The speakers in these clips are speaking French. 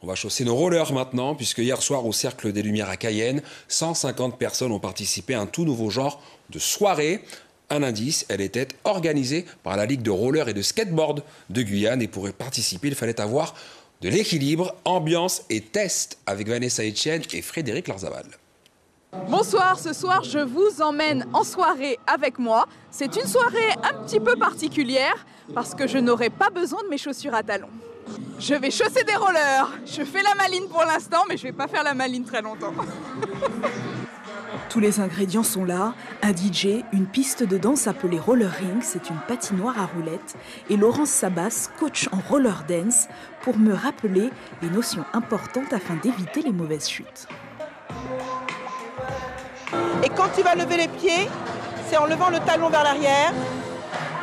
On va chausser nos rollers maintenant, puisque hier soir au Cercle des Lumières à Cayenne, 150 personnes ont participé à un tout nouveau genre de soirée. Un indice, elle était organisée par la Ligue de roller et de skateboard de Guyane. Et pour y participer, il fallait avoir de l'équilibre, ambiance et test avec Vanessa Etienne et Frédéric Larzaval. Bonsoir, ce soir je vous emmène en soirée avec moi. C'est une soirée un petit peu particulière parce que je n'aurai pas besoin de mes chaussures à talons. Je vais chausser des rollers. Je fais la maline pour l'instant, mais je ne vais pas faire la maline très longtemps. Tous les ingrédients sont là, un DJ, une piste de danse appelée Roller Ring, c'est une patinoire à roulettes, et Laurence Sabas, coach en roller dance, pour me rappeler les notions importantes afin d'éviter les mauvaises chutes. Et quand tu vas lever les pieds, c'est en levant le talon vers l'arrière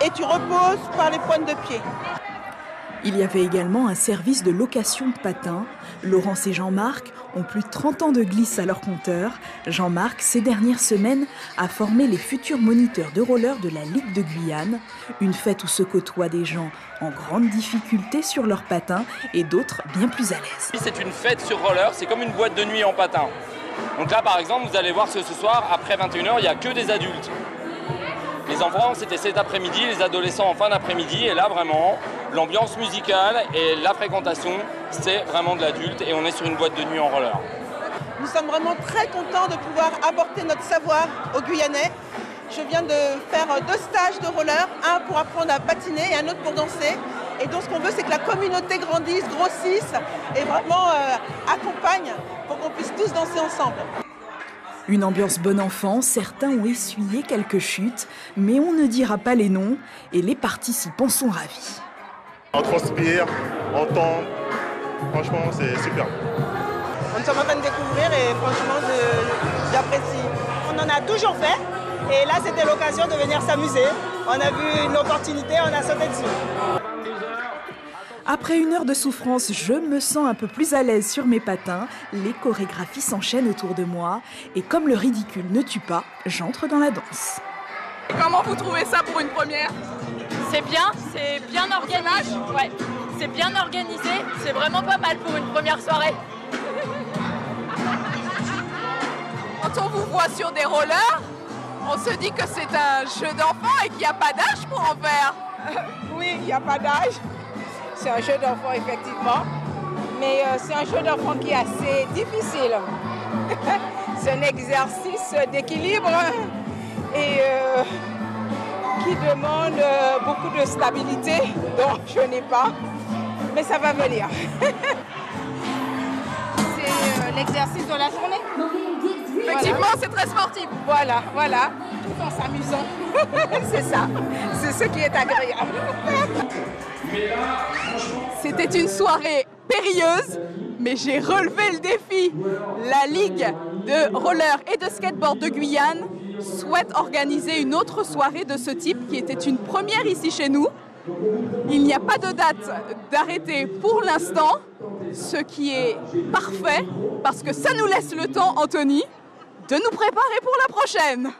et tu reposes par les pointes de pied. Il y avait également un service de location de patins. Laurence et Jean-Marc ont plus de 30 ans de glisse à leur compteur. Jean-Marc, ces dernières semaines, a formé les futurs moniteurs de roller de la Ligue de Guyane. Une fête où se côtoient des gens en grande difficulté sur leurs patins et d'autres bien plus à l'aise. C'est une fête sur roller, c'est comme une boîte de nuit en patin. Donc là, par exemple, vous allez voir que ce soir, après 21h, il n'y a que des adultes. Les enfants, c'était cet après-midi, les adolescents en fin d'après-midi. Et là, vraiment, l'ambiance musicale et la fréquentation, c'est vraiment de l'adulte. Et on est sur une boîte de nuit en roller. Nous sommes vraiment très contents de pouvoir apporter notre savoir aux Guyanais. Je viens de faire 2 stages de roller, un pour apprendre à patiner et un autre pour danser. Et donc, ce qu'on veut, c'est que la communauté grandisse, grossisse et vraiment accompagne pour qu'on puisse tous danser ensemble. Une ambiance bon enfant, certains ont essuyé quelques chutes, mais on ne dira pas les noms et les participants sont ravis. On transpire, on tombe, franchement c'est super. On est en train de découvrir et franchement j'apprécie. On en a toujours fait et là c'était l'occasion de venir s'amuser. On a vu une opportunité, on a sauté dessus. Après 1 heure de souffrance, je me sens un peu plus à l'aise sur mes patins. Les chorégraphies s'enchaînent autour de moi. Et comme le ridicule ne tue pas, j'entre dans la danse. Comment vous trouvez ça pour une première? C'est bien organisé. Ouais, c'est bien organisé. C'est vraiment pas mal pour une première soirée. Quand on vous voit sur des rollers, on se dit que c'est un jeu d'enfant et qu'il n'y a pas d'âge pour en faire. Oui, il n'y a pas d'âge. C'est un jeu d'enfant, effectivement, mais c'est un jeu d'enfant qui est assez difficile. C'est un exercice d'équilibre et qui demande beaucoup de stabilité, dont je n'ai pas, mais ça va venir. C'est l'exercice de la journée. Effectivement, voilà. C'est très sportif. Voilà, tout en s'amusant. C'est ça, c'est ce qui est agréable. C'était une soirée périlleuse, mais j'ai relevé le défi. La Ligue de roller et de skateboard de Guyane souhaite organiser une autre soirée de ce type qui était une première ici chez nous. Il n'y a pas de date d'arrêté pour l'instant, ce qui est parfait parce que ça nous laisse le temps, Anthony, de nous préparer pour la prochaine.